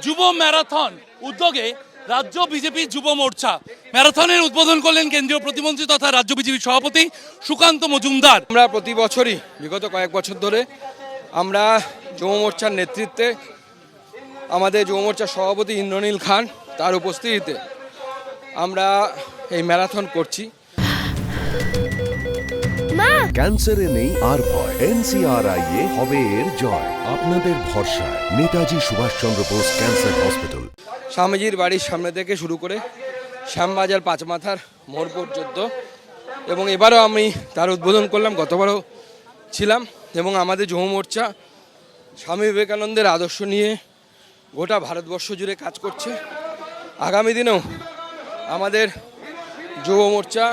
যুব ম্যারাথন উদ্যোগে রাজ্য বিজেপি যুব মোর্চা ম্যারাথনের উদ্বোধন করলেন কেন্দ্রীয় প্রতিমন্ত্রী তথা রাজ্য বিজেপি সভাপতি সুকান্ত মজুমদার। আমরা প্রতি বছরই বিগত কয়েক বছর ধরে আমরা যুব মোর্চার নেতৃত্বে আমাদের যুব মোর্চার সভাপতি ইন্দ্রনীল খান তার উপস্থিতিতে আমরা এই ম্যারাথন করছি। ক্যান্সারে নেই আর ভয়, NCRI এ হবে এর জয়। আপনাদের ভরসা নেতাজি সুভাষচন্দ্র বোস ক্যান্সার হসপিটাল। স্বামীজির বাড়ির সামনে থেকে শুরু করে শ্যামবাজার পাঁচমাথার মোড় পর্যন্ত, এবং এবারও আমি তার উদ্বোধন করলাম, গতবারও ছিলাম। এবং আমাদের যুব মোর্চা স্বামী বিবেকানন্দের আদর্শ নিয়ে গোটা ভারতবর্ষ জুড়ে কাজ করছে। আগামী দিনেও আমাদের যুব মোর্চা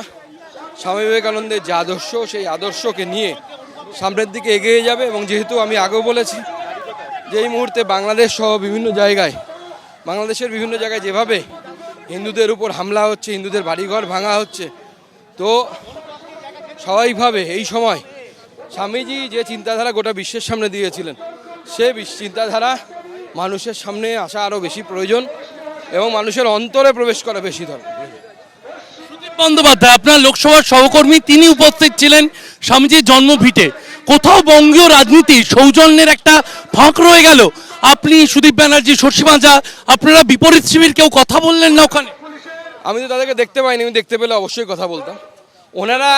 স্বামী বিবেকানন্দের যে আদর্শ, সেই আদর্শকে নিয়ে সামনের দিকে এগিয়ে যাবে। এবং যেহেতু আমি আগেও বলেছি যে এই মুহূর্তে বাংলাদেশ সহ বাংলাদেশের বিভিন্ন জায়গায় যেভাবে হিন্দুদের উপর হামলা হচ্ছে, হিন্দুদের বাড়িঘর ভাঙা হচ্ছে, তো স্বাভাবিকভাবে এই সময় স্বামীজি যে চিন্তাধারা গোটা বিশ্বের সামনে দিয়েছিলেন, সে চিন্তাধারা মানুষের সামনে আসা আরও বেশি প্রয়োজন এবং মানুষের অন্তরে প্রবেশ করা বেশি দরকার। সুদীপ বন্দ্যোপাধ্যায় আপনার লোকসভার সহকর্মী, তিনি উপস্থিত ছিলেন স্বামীজির জন্মভিটে। কোথাও বঙ্গীয় রাজনীতির সৌজন্যের একটা ফাঁক রয়ে গেল। আপনি সুদীপ ব্যানার্জি, শশী মাজা, আপনারা বিপরীত শিবির কেউ কথা বললেন না ওখানে? আমি তো তাদেরকে দেখতে পাইনি, আমি দেখতে পেলে অবশ্যই কথা বলতাম। ওনারা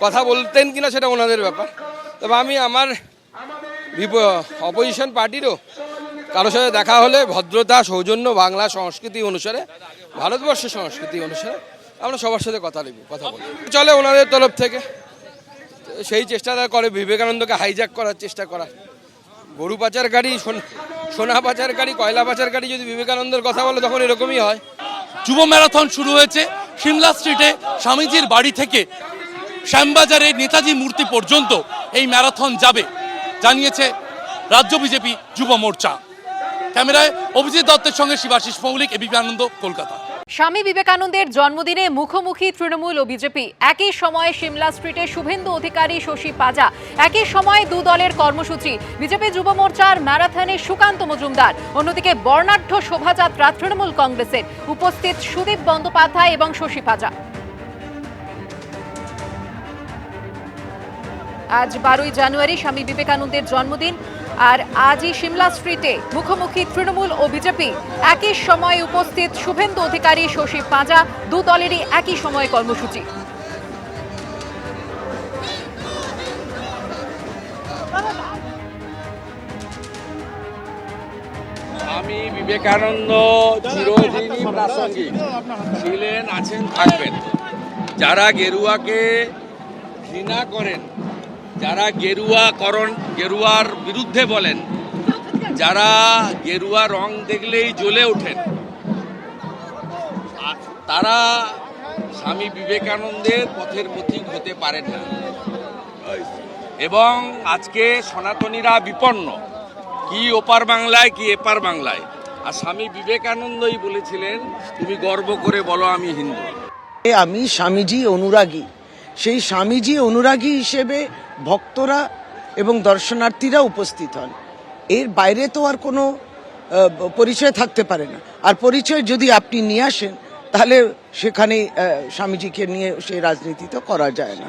কথা বলতেন কিনা সেটা ওনাদের ব্যাপার। তবে আমি আমার অপোজিশন পার্টিরও কারোর সাথে দেখা হলে ভদ্রতা, সৌজন্য, বাংলা সংস্কৃতি অনুসারে, ভারতবর্ষের সংস্কৃতি অনুসারে আমরা সবার সাথে কথা বলি চলে ওনাদের তরফ থেকে। সেই চেষ্টাটা করে বিবেকানন্দকে হাইজ্যাক করার চেষ্টা করা। গরু পাচারকারী, সোনা পাচারকারী, কয়লা পাচারকারী যদি বিবেকানন্দের কথা বলে তখন এরকমই হয়। যুব ম্যারাথন শুরু হয়েছে সিমলা স্ট্রিটে স্বামীজির বাড়ি থেকে শ্যামবাজারে নেতাজি মূর্তি পর্যন্ত এই ম্যারাথন যাবে, জানিয়েছে রাজ্য বিজেপি যুব মোর্চা। ক্যামেরায় অভিজিৎ দত্তের সঙ্গে শিবাশিস মৌলিক, এবিপি আনন্দ, কলকাতা। স্বামী বিবেকানন্দের জন্মদিনে মুখোমুখি তৃণমূল ও বিজেপি। একই সময়ে সিমলা স্ট্রিটে শুভেন্দু অধিকারী, শশী পাজা। একই সময়ে দু দলের কর্মসূচি। বিজেপি যুব মোর্চার ম্যারাথনে সুকান্ত মজুমদার। অন্যদিকে বর্ণাঢ্য শোভাযাত্রা তৃণমূল কংগ্রেসের। উপস্থিত সুদীপ বন্দ্যোপাধ্যায় এবং শশী পাজা। আজ 12ই জানুয়ারি স্বামী বিবেকানন্দের জন্মদিন, আর আজই সিমলা স্ট্রিটে মুখোমুখি তৃণমূল ও বিজেপি। একই সময়ে উপস্থিত শুভেন্দু অধিকারী, শশী পাজা। দু দলেরই একই সময়ে কর্মসূচি। স্বামী বিবেকানন্দ চিরদিনই প্রাসঙ্গিক ছিলেন, আছেন, থাকবেন। যারা গেরুয়াকে ঘৃণা করেন, যারা গেরুয়ার বিরুদ্ধে বলেন, যারা গেরুয়া রং দেখলেই জ্বলে ওঠেন, তারা স্বামী বিবেকানন্দের পথের পথিক হতে পারেন না। এবং আজকে সনাতনীরা বিপন্ন, কি ওপার বাংলায় কি এপার বাংলায়। আর স্বামী বিবেকানন্দই বলেছিলেন, তুমি গর্ব করে বলো আমি হিন্দু। আমি স্বামীজি অনুরাগী। সেই স্বামীজি অনুরাগী হিসেবে ভক্তরা এবং দর্শনার্থীরা উপস্থিত হন। এর বাইরে তো আর কোনো পরিচয় থাকতে পারে না। আর পরিচয় যদি আপনি নিয়ে আসেন, তাহলে সেখানে স্বামীজিকে নিয়ে সেই রাজনীতি তো করা যায় না।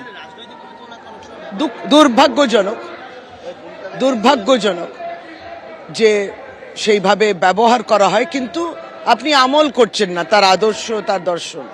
দুর্ভাগ্যজনক যে সেইভাবে ব্যবহার করা হয়, কিন্তু আপনি আমল করছেন না তার আদর্শ, তার দর্শন।